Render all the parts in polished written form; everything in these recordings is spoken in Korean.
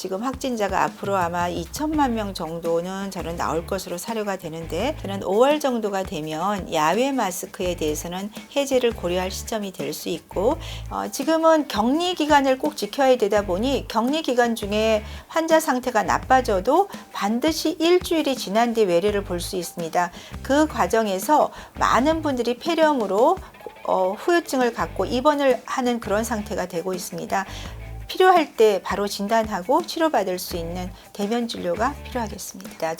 지금 확진자가 앞으로 아마 2천만 명 정도는 저는 나올 것으로 사료가 되는데, 저는 5월 정도가 되면 야외 마스크에 대해서는 해제를 고려할 시점이 될 수 있고, 지금은 격리 기간을 꼭 지켜야 되다 보니 격리 기간 중에 환자 상태가 나빠져도 반드시 일주일이 지난 뒤 외래를 볼 수 있습니다. 그 과정에서 많은 분들이 폐렴으로 후유증을 갖고 입원을 하는 그런 상태가 되고 있습니다. 필요할 때 바로 진단하고 치료받을 수 있는 대면 진료가 필요하겠습니다.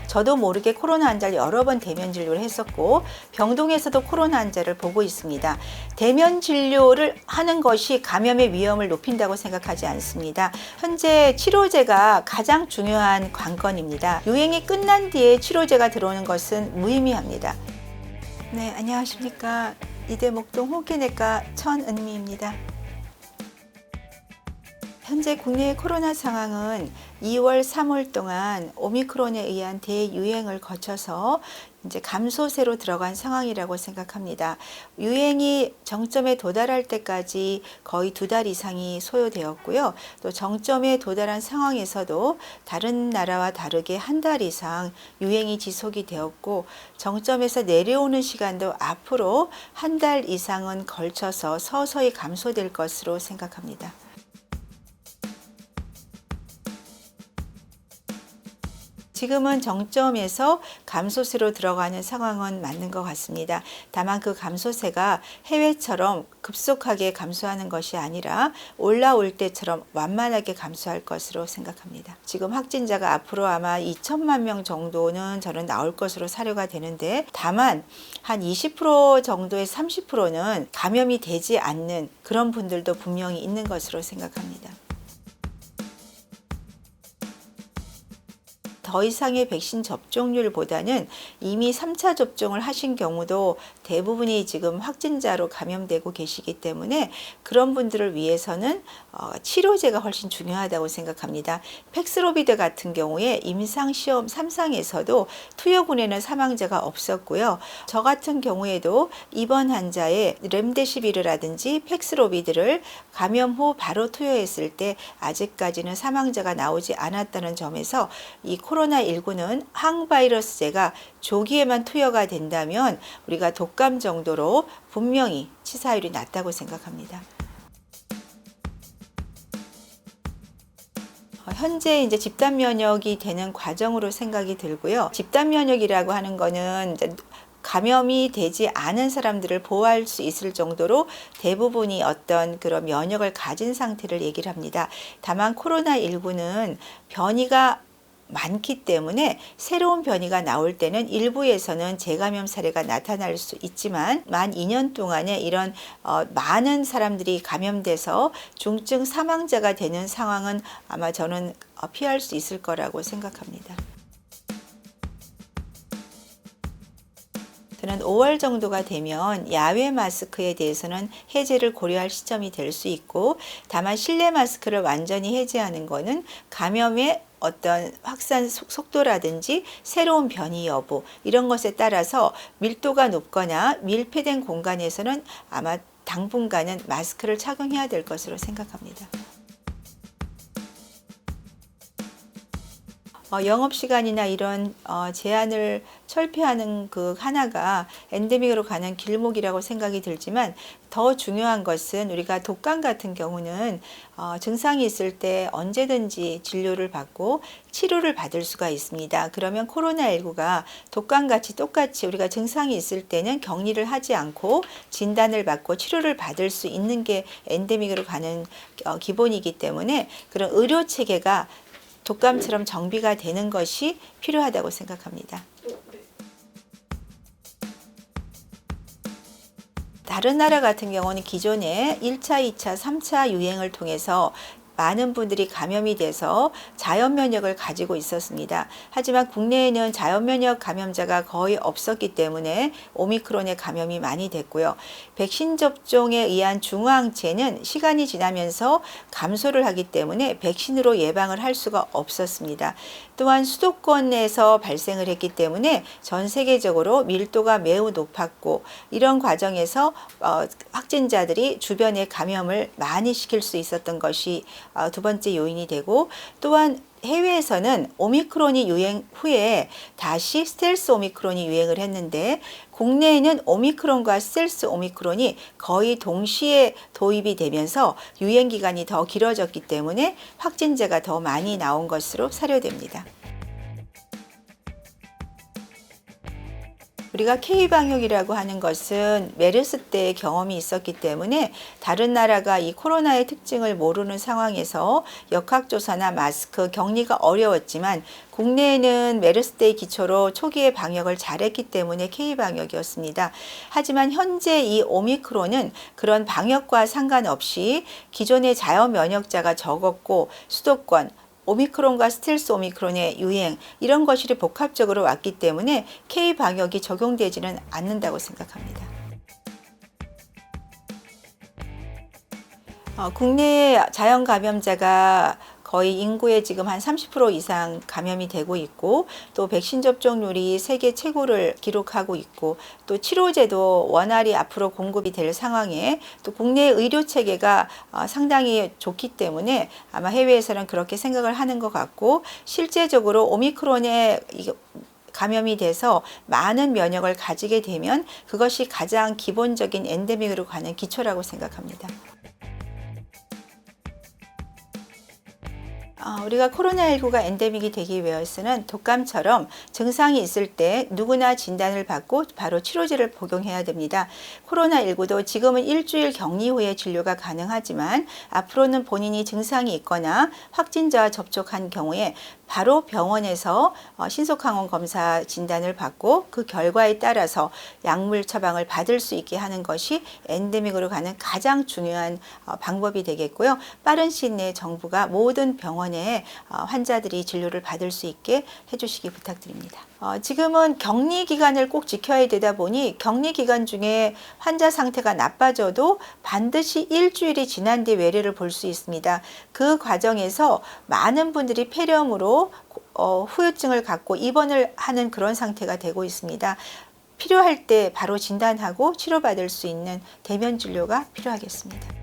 저도 모르게 코로나 환자를 여러 번 대면 진료를 했었고, 병동에서도 코로나 환자를 보고 있습니다. 대면 진료를 하는 것이 감염의 위험을 높인다고 생각하지 않습니다. 현재 치료제가 가장 중요한 관건입니다. 유행이 끝난 뒤에 치료제가 들어오는 것은 무의미합니다. 네, 안녕하십니까. 이대목동 호흡기내과 천은미입니다. 현재 국내의 코로나 상황은 2월, 3월 동안 오미크론에 의한 대유행을 거쳐서 이제 감소세로 들어간 상황이라고 생각합니다. 유행이 정점에 도달할 때까지 거의 2달 이상이 소요되었고요. 또 정점에 도달한 상황에서도 다른 나라와 다르게 1달 이상 유행이 지속이 되었고, 정점에서 내려오는 시간도 앞으로 1달 이상은 걸쳐서 서서히 감소될 것으로 생각합니다. 지금은 정점에서 감소세로 들어가는 상황은 맞는 것 같습니다. 다만 그 감소세가 해외처럼 급속하게 감소하는 것이 아니라 올라올 때처럼 완만하게 감소할 것으로 생각합니다. 지금 확진자가 앞으로 아마 2천만 명 정도는 저는 나올 것으로 사료가 되는데, 다만 한 20% 정도의 30%는 감염이 되지 않는 그런 분들도 분명히 있는 것으로 생각합니다. 더 이상의 백신 접종률보다는 이미 3차 접종을 하신 경우도 대부분이 지금 확진자로 감염되고 계시기 때문에 그런 분들을 위해서는 치료제가 훨씬 중요하다고 생각합니다. 팩스로비드 같은 경우에 임상시험 3상에서도 투여군에는 사망자가 없었고요. 저 같은 경우에도 입원 환자에 렘데시비르라든지 팩스로비드를 감염 후 바로 투여했을 때 아직까지는 사망자가 나오지 않았다는 점에서 이 코로나19는 항바이러스제가 조기에만 투여가 된다면 우리가 독감 정도로 분명히 치사율이 낮다고 생각합니다. 현재 이제 집단 면역이 되는 과정으로 생각이 들고요. 집단 면역이라고 하는 거는 감염이 되지 않은 사람들을 보호할 수 있을 정도로 대부분이 어떤 그런 면역을 가진 상태를 얘기를 합니다. 다만 코로나19는 변이가 많기 때문에 새로운 변이가 나올 때는 일부에서는 재감염 사례가 나타날 수 있지만, 만 2년 동안에 이런 많은 사람들이 감염돼서 중증 사망자가 되는 상황은 아마 저는 피할 수 있을 거라고 생각합니다. 저는 5월 정도가 되면 야외 마스크에 대해서는 해제를 고려할 시점이 될 수 있고, 다만 실내 마스크를 완전히 해제하는 것은 감염의 어떤 확산 속도라든지 새로운 변이 여부, 이런 것에 따라서 밀도가 높거나 밀폐된 공간에서는 아마 당분간은 마스크를 착용해야 될 것으로 생각합니다. 영업시간이나 이런 제한을 철폐하는 그 하나가 엔데믹으로 가는 길목이라고 생각이 들지만, 더 중요한 것은 우리가 독감 같은 경우는 증상이 있을 때 언제든지 진료를 받고 치료를 받을 수가 있습니다. 그러면 코로나19가 독감같이 똑같이 우리가 증상이 있을 때는 격리를 하지 않고 진단을 받고 치료를 받을 수 있는 게 엔데믹으로 가는 기본이기 때문에, 그런 의료 체계가 독감처럼 정비가 되는 것이 필요하다고 생각합니다. 다른 나라 같은 경우는 기존에 1차, 2차, 3차 유행을 통해서 많은 분들이 감염이 돼서 자연면역을 가지고 있었습니다. 하지만 국내에는 자연면역 감염자가 거의 없었기 때문에 오미크론의 감염이 많이 됐고요. 백신 접종에 의한 중화항체는 시간이 지나면서 감소를 하기 때문에 백신으로 예방을 할 수가 없었습니다. 또한 수도권에서 발생을 했기 때문에 전 세계적으로 밀도가 매우 높았고, 이런 과정에서 확진자들이 주변에 감염을 많이 시킬 수 있었던 것이 두 번째 요인이 되고, 또한 해외에서는 오미크론이 유행 후에 다시 스텔스 오미크론이 유행을 했는데, 국내에는 오미크론과 스텔스 오미크론이 거의 동시에 도입이 되면서 유행 기간이 더 길어졌기 때문에 확진자가 더 많이 나온 것으로 사료됩니다. 우리가 K방역이라고 하는 것은 메르스 때 경험이 있었기 때문에 다른 나라가 이 코로나의 특징을 모르는 상황에서 역학조사나 마스크, 격리가 어려웠지만 국내에는 메르스 때의 기초로 초기에 방역을 잘했기 때문에 K방역이었습니다. 하지만 현재 이 오미크론은 그런 방역과 상관없이 기존의 자연 면역자가 적었고 수도권, 오미크론과 스텔스 오미크론의 유행, 이런 것이 복합적으로 왔기 때문에 K방역이 적용되지는 않는다고 생각합니다. 국내의 자연 감염자가 거의 인구의 지금 한 30% 이상 감염이 되고 있고, 또 백신 접종률이 세계 최고를 기록하고 있고, 또 치료제도 원활히 앞으로 공급이 될 상황에 또 국내 의료 체계가 상당히 좋기 때문에 아마 해외에서는 그렇게 생각을 하는 것 같고, 실제적으로 오미크론에 감염이 돼서 많은 면역을 가지게 되면 그것이 가장 기본적인 엔데믹으로 가는 기초라고 생각합니다. 우리가 코로나19가 엔데믹이 되기 위해서는 독감처럼 증상이 있을 때 누구나 진단을 받고 바로 치료제를 복용해야 됩니다. 코로나19도 지금은 일주일 격리 후에 진료가 가능하지만 앞으로는 본인이 증상이 있거나 확진자와 접촉한 경우에 바로 병원에서 신속항원 검사 진단을 받고 그 결과에 따라서 약물 처방을 받을 수 있게 하는 것이 엔데믹으로 가는 가장 중요한 방법이 되겠고요. 빠른 시일 내에 정부가 모든 병원에 환자들이 진료를 받을 수 있게 해주시기 부탁드립니다. 지금은 격리 기간을 꼭 지켜야 되다 보니 격리 기간 중에 환자 상태가 나빠져도 반드시 일주일이 지난 뒤 외래를 볼 수 있습니다. 그 과정에서 많은 분들이 폐렴으로 후유증을 갖고 입원을 하는 그런 상태가 되고 있습니다. 필요할 때 바로 진단하고 치료받을 수 있는 대면 진료가 필요하겠습니다.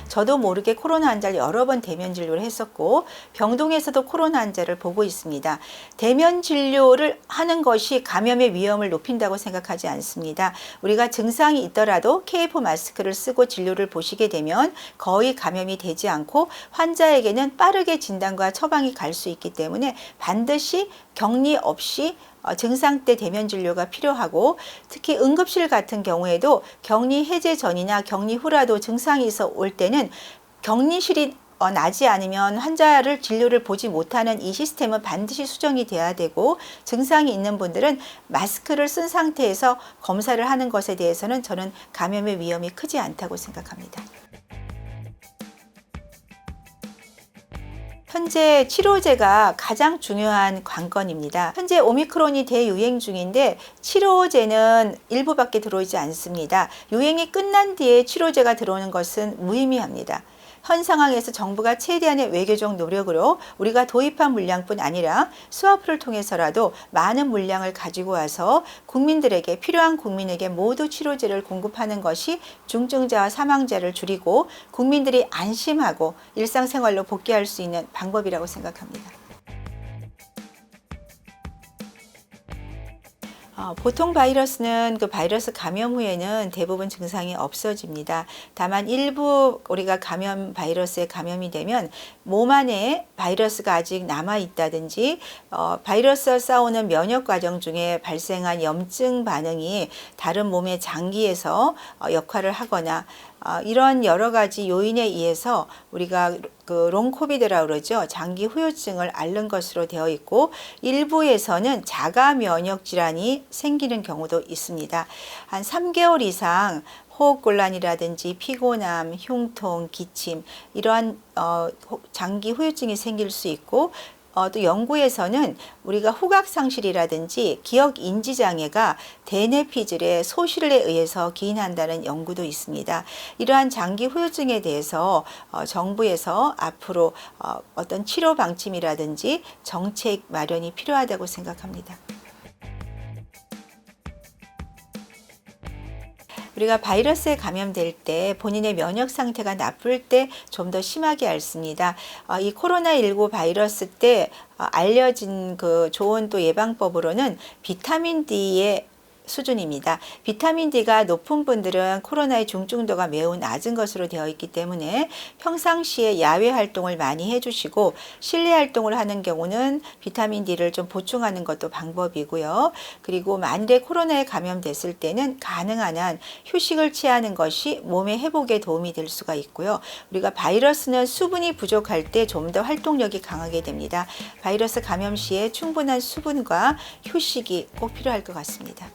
저도 모르게 코로나 환자를 여러 번 대면 진료를 했었고 병동에서도 코로나 환자를 보고 있습니다. 대면 진료를 하는 것이 감염의 위험을 높인다고 생각하지 않습니다. 우리가 증상이 있더라도 KF 마스크를 쓰고 진료를 보시게 되면 거의 감염이 되지 않고 환자에게는 빠르게 진단과 처방이 갈 수 있기 때문에 반드시 격리 없이 증상 때 대면 진료가 필요하고, 특히 응급실 같은 경우에도 격리 해제 전이나 격리 후라도 증상이 있어 올 때는 격리실이 나지 않으면 환자를 진료를 보지 못하는 이 시스템은 반드시 수정이 돼야 되고, 증상이 있는 분들은 마스크를 쓴 상태에서 검사를 하는 것에 대해서는 저는 감염의 위험이 크지 않다고 생각합니다. 현재 치료제가 가장 중요한 관건입니다. 현재 오미크론이 대유행 중인데 치료제는 일부밖에 들어오지 않습니다. 유행이 끝난 뒤에 치료제가 들어오는 것은 무의미합니다. 현 상황에서 정부가 최대한의 외교적 노력으로 우리가 도입한 물량뿐 아니라 스와프를 통해서라도 많은 물량을 가지고 와서 국민들에게, 필요한 국민에게 모두 치료제를 공급하는 것이 중증자와 사망자를 줄이고 국민들이 안심하고 일상생활로 복귀할 수 있는 방법이라고 생각합니다. 보통 바이러스는 그 바이러스 감염 후에는 대부분 증상이 없어집니다. 다만 일부 우리가 바이러스에 감염이 되면 몸 안에 바이러스가 아직 남아 있다든지 바이러스와 싸우는 면역 과정 중에 발생한 염증 반응이 다른 몸의 장기에서 역할을 하거나 이런 여러 가지 요인에 의해서 우리가 그 롱코비드라고 그러죠. 장기 후유증을 앓는 것으로 되어 있고, 일부에서는 자가 면역 질환이 생기는 경우도 있습니다. 한 3개월 이상 호흡곤란이라든지 피곤함, 흉통, 기침, 이러한 장기 후유증이 생길 수 있고, 또 연구에서는 우리가 후각상실이라든지 기억 인지 장애가 대뇌피질의 소실에 의해서 기인한다는 연구도 있습니다. 이러한 장기 후유증에 대해서 정부에서 앞으로 어떤 치료 방침이라든지 정책 마련이 필요하다고 생각합니다. 우리가 바이러스에 감염될 때 본인의 면역 상태가 나쁠 때 좀 더 심하게 앓습니다. 이 코로나19 바이러스 때 알려진 그 좋은 또 예방법으로는 비타민 D의 수준입니다. 비타민 D가 높은 분들은 코로나의 중증도가 매우 낮은 것으로 되어 있기 때문에 평상시에 야외 활동을 많이 해주시고 실내 활동을 하는 경우는 비타민 D를 좀 보충하는 것도 방법이고요. 그리고 만일에 코로나에 감염됐을 때는 가능한 한 휴식을 취하는 것이 몸의 회복에 도움이 될 수가 있고요. 우리가 바이러스는 수분이 부족할 때 좀 더 활동력이 강하게 됩니다. 바이러스 감염 시에 충분한 수분과 휴식이 꼭 필요할 것 같습니다.